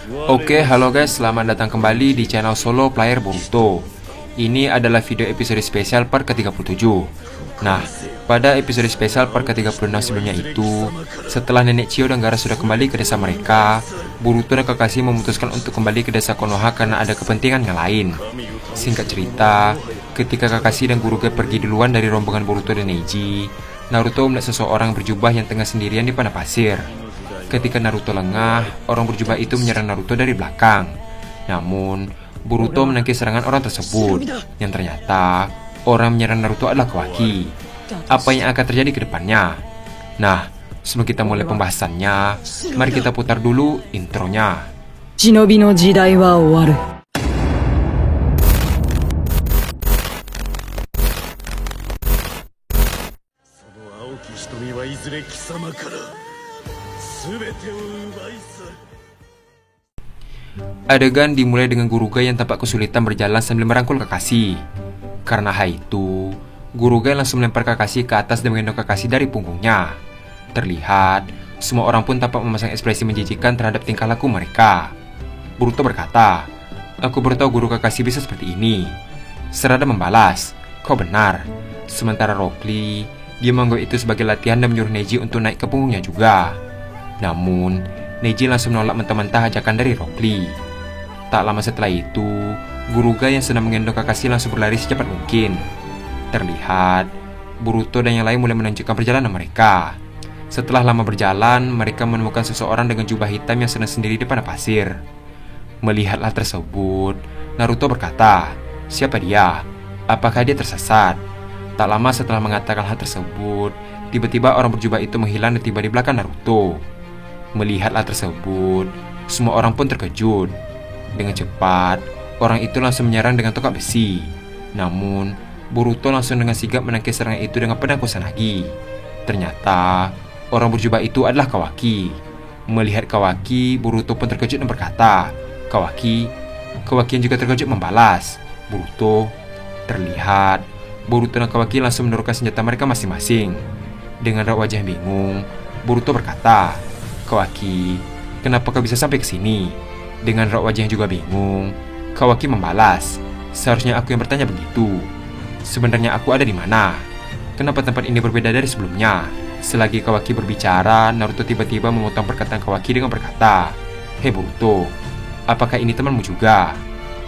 Oke, halo guys, selamat datang kembali di channel Solo Player Boruto. Ini adalah video episode spesial part ke-37. Nah, pada episode spesial part ke-36 sebelumnya itu, setelah Nenek Chio dan Gaara sudah kembali ke desa mereka, Boruto dan Kakashi memutuskan untuk kembali ke desa Konoha karena ada kepentingan yang lain. Singkat cerita, ketika Kakashi dan Guruge pergi duluan dari rombongan Boruto dan Neji, Naruto melihat seseorang berjubah yang tengah sendirian di padang pasir. Ketika Naruto lengah, orang berjubah itu menyerang Naruto dari belakang. Namun, Boruto menangkis serangan orang tersebut, yang ternyata orang menyerang Naruto adalah Kawaki. Apa yang akan terjadi ke depannya? Nah, sebelum kita mulai pembahasannya, mari kita putar dulu intronya. Shinobi no jidai wa owaru. Adegan dimulai dengan Guruge yang tampak kesulitan berjalan sambil merangkul Kakashi. Karena hal itu, Guruge langsung melempar Kakashi ke atas dan menggendong Kakashi dari punggungnya. Terlihat, semua orang pun tampak memasang ekspresi menjijikan terhadap tingkah laku mereka. Boruto berkata, "Aku baru tahu guru Kakashi bisa seperti ini." Sarada membalas, "Kau benar." Sementara Rock Lee, dia menganggap itu sebagai latihan dan menyuruh Neji untuk naik ke punggungnya juga. Namun, Neji langsung menolak mentah-mentah ajakan dari Rock Lee. Tak lama setelah itu, Guruge yang sedang menggendong Kakashi langsung berlari secepat mungkin. Terlihat, Boruto dan yang lain mulai menunjukkan perjalanan mereka. Setelah lama berjalan, mereka menemukan seseorang dengan jubah hitam yang sedang sendiri di padang pasir. Melihat hal tersebut, Naruto berkata, "Siapa dia? Apakah dia tersesat?" Tak lama setelah mengatakan hal tersebut, tiba-tiba orang berjubah itu menghilang dan tiba di belakang Naruto. Melihat hal tersebut, semua orang pun terkejut. Dengan cepat, orang itu langsung menyerang dengan tongkat besi. Namun, Boruto langsung dengan sigap menangkis serangan itu dengan pedang Kusanagi. Ternyata, orang berjubah itu adalah Kawaki. Melihat Kawaki, Boruto pun terkejut dan berkata, "Kawaki." Kawaki yang juga terkejut membalas, "Boruto." Terlihat, Boruto dan Kawaki langsung menurunkan senjata mereka masing-masing. Dengan raut wajah bingung, Boruto berkata, "Kawaki, kenapa kau bisa sampai ke sini?" Dengan raut wajah yang juga bingung, Kawaki membalas, "Seharusnya aku yang bertanya begitu. Sebenarnya aku ada di mana? Kenapa tempat ini berbeda dari sebelumnya?" Selagi Kawaki berbicara, Naruto tiba-tiba memotong perkataan Kawaki dengan berkata, "Hei Boruto, apakah ini temanmu juga?"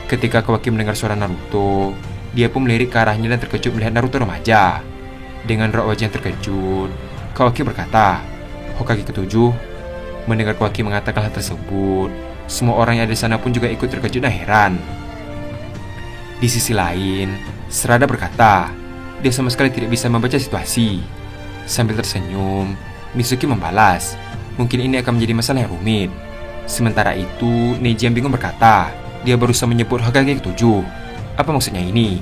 Ketika Kawaki mendengar suara Naruto, dia pun melirik ke arahnya dan terkejut melihat Naruto remaja. Dengan raut wajah yang terkejut, Kawaki berkata, "Hokage ketujuh." Mendengar Kawaki mengatakan hal tersebut, semua orang yang ada di sana pun juga ikut terkejut dan heran. Di sisi lain, Sarada berkata, dia sama sekali tidak bisa membaca situasi. Sambil tersenyum, Mitsuki membalas, "Mungkin ini akan menjadi masalah yang rumit." Sementara itu, Neji yang bingung berkata, dia berusaha menyebut Hokage ketujuh. Apa maksudnya ini?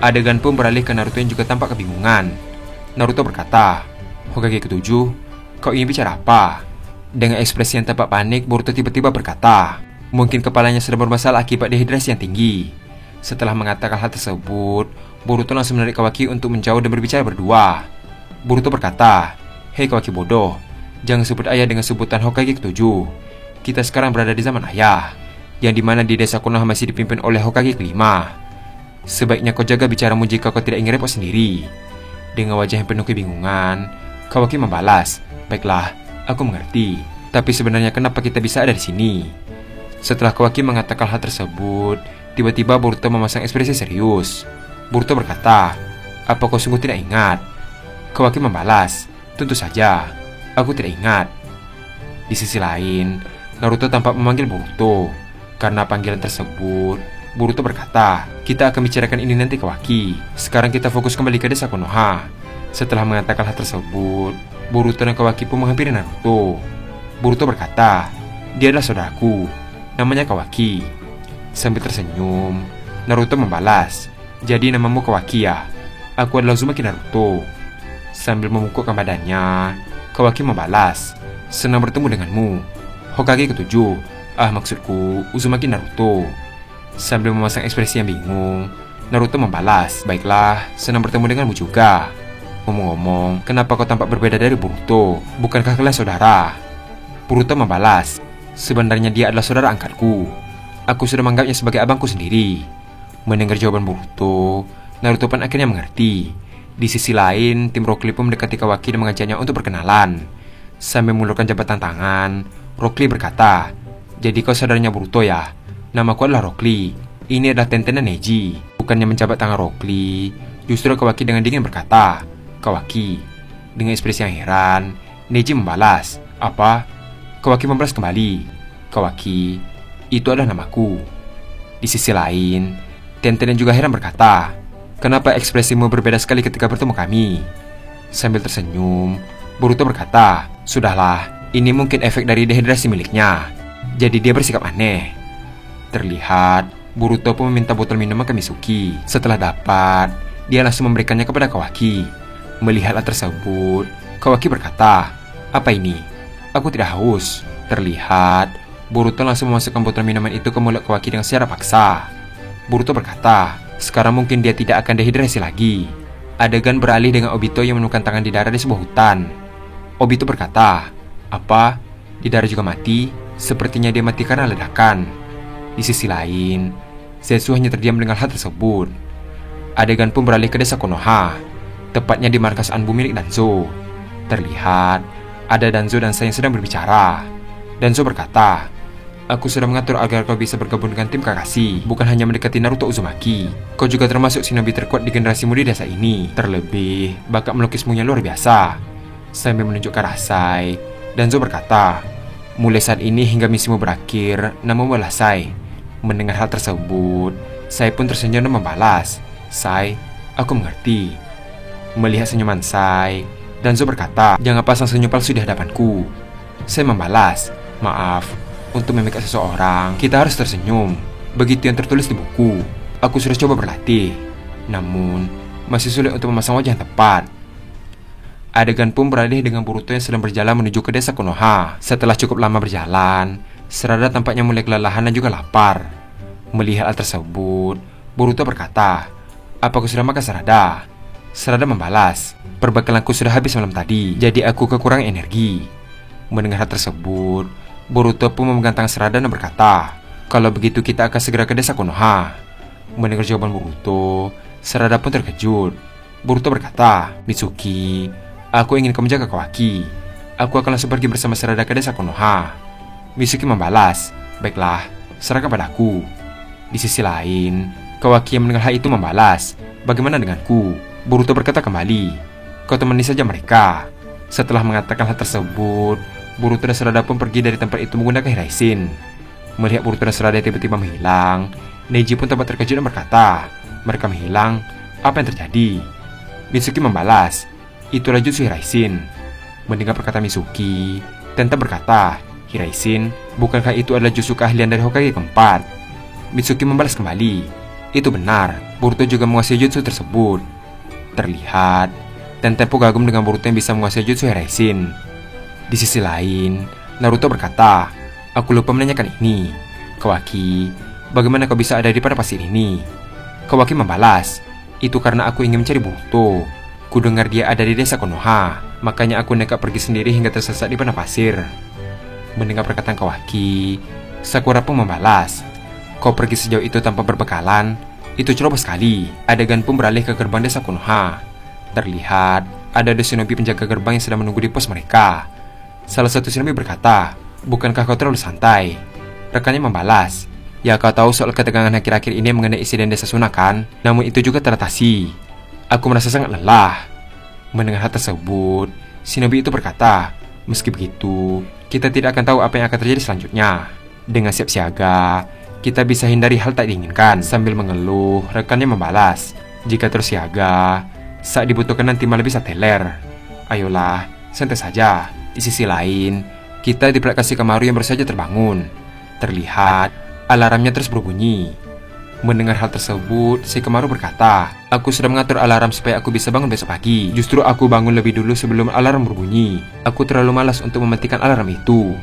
Adegan pun beralih ke Naruto yang juga tampak kebingungan. Naruto berkata, "Hokage ketujuh, kau ingin bicara apa?" Dengan ekspresi yang tampak panik, Boruto tiba-tiba berkata, "Mungkin kepalanya sedang bermasalah akibat dehidrasi yang tinggi." Setelah mengatakan hal tersebut, Boruto langsung menarik Kawaki untuk menjauh dan berbicara berdua. Boruto berkata, "Hei Kawaki bodoh, jangan sebut ayah dengan sebutan Hokage ketujuh. Kita sekarang berada di zaman ayah, yang dimana di desa Konoha masih dipimpin oleh Hokage kelima. Sebaiknya kau jaga bicaramu jika kau tidak ingin repot sendiri." Dengan wajah yang penuh kebingungan, Kawaki membalas, "Baiklah, aku mengerti. Tapi sebenarnya kenapa kita bisa ada di sini?" Setelah Kawaki mengatakan hal tersebut, tiba-tiba Boruto memasang ekspresi serius. Boruto berkata, "Apa kau sungguh tidak ingat?" Kawaki membalas, "Tentu saja, aku tidak ingat." Di sisi lain, Naruto tampak memanggil Boruto. Karena panggilan tersebut, Boruto berkata, "Kita akan bicarakan ini nanti Kawaki. Sekarang kita fokus kembali ke desa Konoha." Setelah mengatakan hal tersebut, Boruto dan Kawaki pun menghampiri Naruto. Boruto berkata, "Dia adalah saudaraku, namanya Kawaki." Sambil tersenyum, Naruto membalas, "Jadi namamu Kawaki ya? Aku adalah Uzumaki Naruto." Sambil memungkukkan badannya, Kawaki membalas, "Senang bertemu denganmu, Hokage ketujuh. Maksudku Uzumaki Naruto." Sambil memasang ekspresi yang bingung, Naruto membalas, "Baiklah, senang bertemu denganmu juga. Ngomong-ngomong, kenapa kau tampak berbeda dari Boruto? Bukankah kalian saudara?" Boruto membalas, Sebenarnya dia adalah saudara angkatku. Aku sudah menganggapnya sebagai abangku sendiri. Mendengar jawaban Boruto, Naruto pun akhirnya mengerti. Di sisi lain, tim Rock Lee pun mendekati Kawaki dan mengajaknya untuk berkenalan. Sambil mengulurkan jabatan tangan, Rock Lee berkata, "Jadi kau saudaranya Boruto ya? Namaku adalah Rock Lee. Ini adalah Tenten dan Neji." Bukannya menjabat tangan Rock Lee, justru Kawaki dengan dingin berkata, "Kawaki." Dengan ekspresi yang heran, Neji membalas, "Apa?" Kawaki membalas kembali, "Kawaki, itu adalah namaku." Di sisi lain, Tenten juga heran berkata, "Kenapa ekspresimu berbeda sekali ketika bertemu kami?" Sambil tersenyum, Boruto berkata, "Sudahlah, ini mungkin efek dari dehidrasi miliknya. Jadi dia bersikap aneh." Terlihat, Boruto pun meminta botol minuman ke Mitsuki. Setelah dapat, dia langsung memberikannya kepada Kawaki. Melihat hal tersebut, Kawaki berkata, "Apa ini? Aku tidak haus." Terlihat, Boruto langsung memasukkan botol minuman itu ke mulut Kawaki dengan secara paksa. Boruto berkata, sekarang mungkin dia tidak akan dehidrasi lagi. Adegan beralih dengan Obito yang menemukan tangan di darah di sebuah hutan. Obito berkata, "Apa? Di darah juga mati? Sepertinya dia mati karena ledakan." Di sisi lain, Zetsu hanya terdiam dengan hal tersebut. Adegan pun beralih ke desa Konoha, tepatnya di markas Anbu milik Danzo. Terlihat, ada Danzo dan Sai yang sedang berbicara. Danzo berkata, "Aku sudah mengatur agar kau bisa bergabung dengan tim Kakashi, bukan hanya mendekati Naruto Uzumaki. Kau juga termasuk shinobi terkuat di generasi muda desa ini. Terlebih, bakat melukismu yang luar biasa." Sambil menunjuk ke arah Sai, Danzo berkata, "Mulai saat ini hingga misimu berakhir, namamu adalah Sai." Mendengar hal tersebut, Sai pun tersenyum dan membalas, "Sai, aku mengerti." Melihat senyuman Sai, Danzo berkata, "Jangan pasang senyum palsu di hadapanku." Sai membalas, "Maaf, untuk memikat seseorang, kita harus tersenyum. Begitu yang tertulis di buku. Aku sudah coba berlatih, namun masih sulit untuk memasang wajah yang tepat." Adegan pun beralih dengan Boruto yang sedang berjalan menuju ke desa Konoha. Setelah cukup lama berjalan, Sarada tampaknya mulai kelelahan dan juga lapar. Melihat hal tersebut, Boruto berkata, "Apa kau sudah makan, Sarada?" Sarada membalas, "Perbekalanku sudah habis malam tadi, jadi aku kekurangan energi." Mendengar hal tersebut, Boruto pun memegang tangan Sarada dan berkata, "Kalau begitu kita akan segera ke desa Konoha." Mendengar jawaban Boruto, Sarada pun terkejut. Boruto berkata, "Mitsuki, aku ingin kau menjaga Kawaki. Aku akan langsung pergi bersama Sarada ke desa Konoha." Mitsuki membalas, "Baiklah, serahkan padaku." Di sisi lain, Kawaki yang mendengar hal itu membalas, "Bagaimana denganku?" Boruto berkata kembali, "Kau temani saja mereka." Setelah mengatakan hal tersebut, Boruto dan Sarada pun pergi dari tempat itu menggunakan Hiraishin. Melihat Boruto dan Sarada tiba-tiba menghilang, Neji pun tampak terkejut dan berkata, "Mereka menghilang? Apa yang terjadi?" Mitsuki membalas, "Itulah jutsu Hiraishin." Mendengar perkataan Mitsuki, Tenta berkata, "Hiraishin, bukankah itu adalah jutsu keahlian dari Hokage keempat?" Mitsuki membalas kembali, "Itu benar, Boruto juga menguasai jutsu tersebut." Terlihat, Tenta pun kagum dengan Boruto yang bisa menguasai jutsu Hiraishin. Di sisi lain, Naruto berkata, "Aku lupa menanyakan ini. Kawaki, bagaimana kau bisa ada di pada pasir ini?" Kawaki membalas, "Itu karena aku ingin mencari Boruto. Kudengar dia ada di desa Konoha, makanya aku nekat pergi sendiri hingga tersesat di padang pasir." Mendengar perkataan Kawaki, Sakura pun membalas, "Kau pergi sejauh itu tanpa berbekalan? Itu ceroboh sekali." Adegan pun beralih ke gerbang desa Konoha. Terlihat ada shinobi penjaga gerbang yang sedang menunggu di pos mereka. Salah satu shinobi berkata, "Bukankah kau terlalu santai?" Rekannya membalas, "Ya, kau tahu soal ketegangan akhir-akhir ini mengenai insiden desa Suna kan? Namun itu juga teratasi. Aku merasa sangat lelah." Mendengar hal tersebut, shinobi itu berkata, "Meski begitu, kita tidak akan tahu apa yang akan terjadi selanjutnya. Dengan siap siaga, kita bisa hindari hal tak diinginkan." Sambil mengeluh, rekannya membalas, "Jika terus siaga, saat dibutuhkan nanti malah bisa teler. Ayolah, santai saja." Di sisi lain, kita di belakang Shikamaru yang baru saja terbangun. Terlihat, alarmnya terus berbunyi. Mendengar hal tersebut, Shikamaru berkata, "Aku sudah mengatur alarm supaya aku bisa bangun besok pagi. Justru aku bangun lebih dulu sebelum alarm berbunyi. Aku terlalu malas untuk mematikan alarm itu.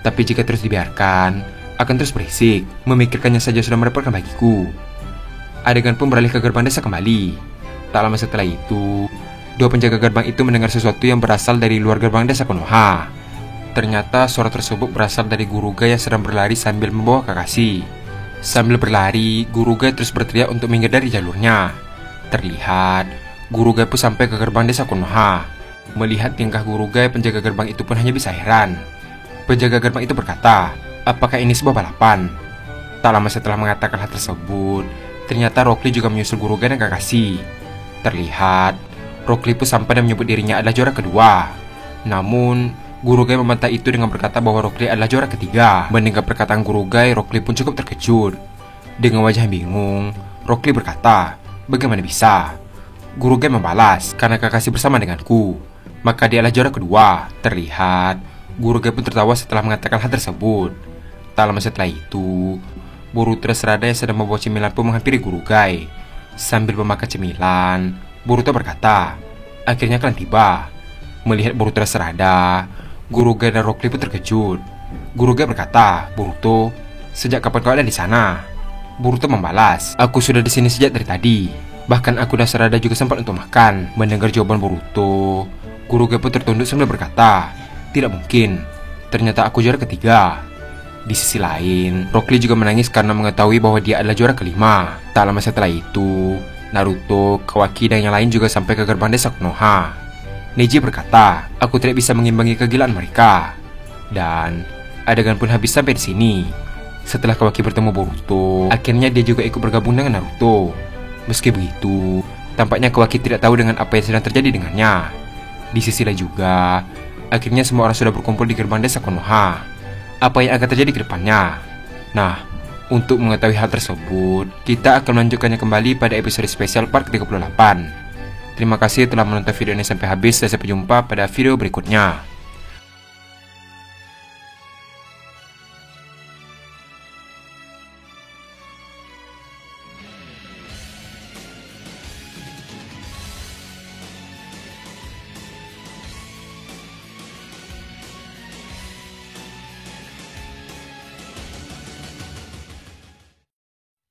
Tapi jika terus dibiarkan, akan terus berisik. Memikirkannya saja sudah merepotkan bagiku." Adegan pun beralih ke gerbang desa kembali. Tak lama setelah itu, dua penjaga gerbang itu mendengar sesuatu yang berasal dari luar gerbang desa Konoha. Ternyata suara tersebut berasal dari Guruga yang sedang berlari sambil membawa Kakashi. Sambil berlari, Guruga terus berteriak untuk menghindari jalurnya. Terlihat, Guruga pun sampai ke gerbang desa Konoha. Melihat tingkah Guruga, penjaga gerbang itu pun hanya bisa heran. Penjaga gerbang itu berkata, apakah ini sebuah balapan? Tak lama setelah mengatakan hal tersebut, ternyata Rock Lee juga menyusul Guruga dan Kakashi. Terlihat, Rock Lee pun sampai dan menyebut dirinya adalah juara kedua. Namun, Gurugai membantah itu dengan berkata bahwa Rock Lee adalah juara ketiga. Mendengar perkataan Gurugai, Rock Lee pun cukup terkejut. Dengan wajah bingung, Rock Lee berkata, bagaimana bisa? Gurugai membalas, karena Kakashi bersama denganku, maka dia adalah juara kedua. Terlihat, Gurugai pun tertawa setelah mengatakan hal tersebut. Tak lama setelah itu, Boruto Sarada yang sedang membawa cemilan pun menghampiri Gurugai. Sambil memakan cemilan, Boruto berkata, akhirnya kalian tiba. Melihat Boruto Sarada, Gurugai dan Rock Lee pun terkejut. Gurugai berkata, Boruto, sejak kapan kau ada di sana? Boruto membalas, aku sudah di sini sejak dari tadi. Bahkan aku dan Sarada juga sempat untuk makan. Mendengar jawaban Boruto, Gurugai pun tertunduk sambil berkata, tidak mungkin, ternyata aku juara ketiga. Di sisi lain, Rock Lee juga menangis karena mengetahui bahwa dia adalah juara kelima. Tak lama setelah itu, Naruto, Kawaki, dan yang lain juga sampai ke gerbang desa Konoha. Neji berkata, aku tidak bisa mengimbangi kegilaan mereka. Dan adegan pun habis sampai di sini. Setelah Kawaki bertemu Boruto, akhirnya dia juga ikut bergabung dengan Naruto. Meski begitu, tampaknya Kawaki tidak tahu dengan apa yang sedang terjadi dengannya. Di sisi lain juga, akhirnya semua orang sudah berkumpul di gerbang desa Konoha. Apa yang akan terjadi ke depannya? Nah, untuk mengetahui hal tersebut, kita akan melanjutkannya kembali pada episode spesial part ke-38. Terima kasih telah menonton video ini sampai habis dan sampai jumpa pada video berikutnya.